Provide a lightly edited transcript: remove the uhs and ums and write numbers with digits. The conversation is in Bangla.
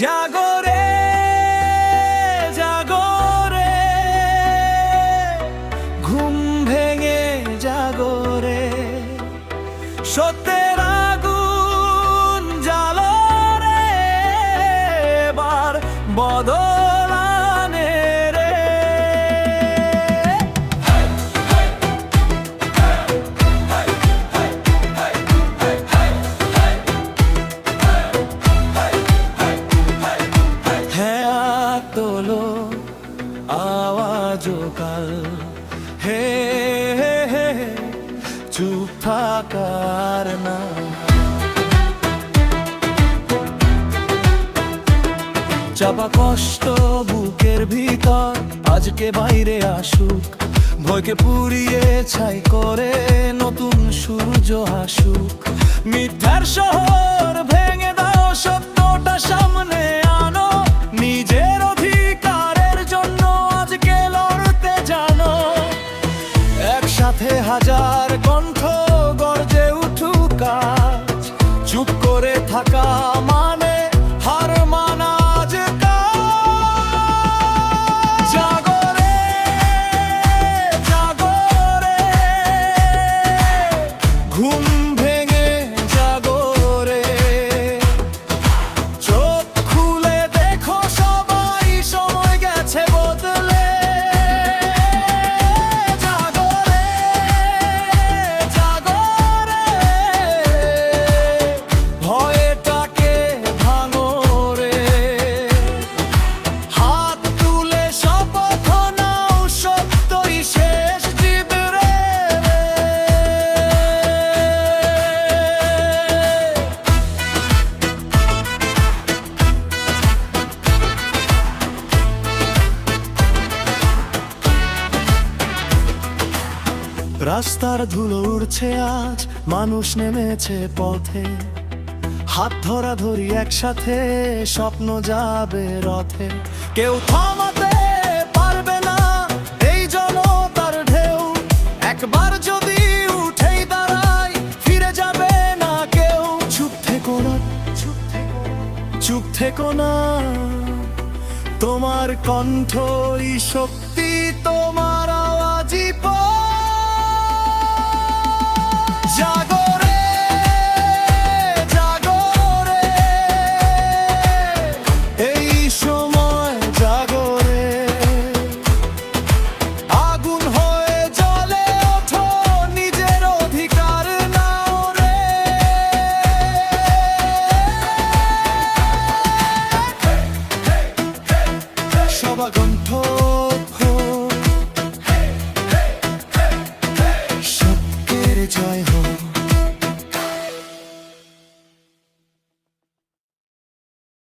জাগরে জাগরে ঘুম ভেঙে জাগরে সত্যের আগুন জ্বালো রে এবার বদল আনে রে। হ্যাঁ তোলো আওয়াজ কাল হে হে হে চুপ থাকার না। চাপা কষ্ট বুকের ভিতর আজকে বাইরে আসুক, ভয়কে পুড়িয়ে ছাই করে নতুন সূর্য আসুক। মিথ্যার শহর ভেঙে দাও, সত্যটা সামনে আনো, নিজের অধিকারের জন্য আজকে লড়তে জানো। একসাথে হাজার কণ্ঠ গর্জে উঠুক আজ, চুপ করে থাকা মানে হার মানা আজ কাজ। জাগরে জাগরে ঘুম ভেঙে জাগরে চোখ খুলে দেখো সবাই সময় গেছে বদলে। জাগরে জাগরে ভয়টাকে ভাঙো রে, হাত তুলে শপথ নাও সত্যই শেষ জিতবে। রাস্তার ধুলো উড়ছে আজ, মানুষ নেমেছে পথে, হাত ধরাধরি একসাথে স্বপ্ন যাবে রথে। কেউ থামাতে পারবে না এই জনতার ঢেউ, একবার যদি উঠেই দাঁড়ায় ফিরে যাবে না কেউ। চুপ থেকো না, চুপ থেকো না, তোমার কণ্ঠই শক্তি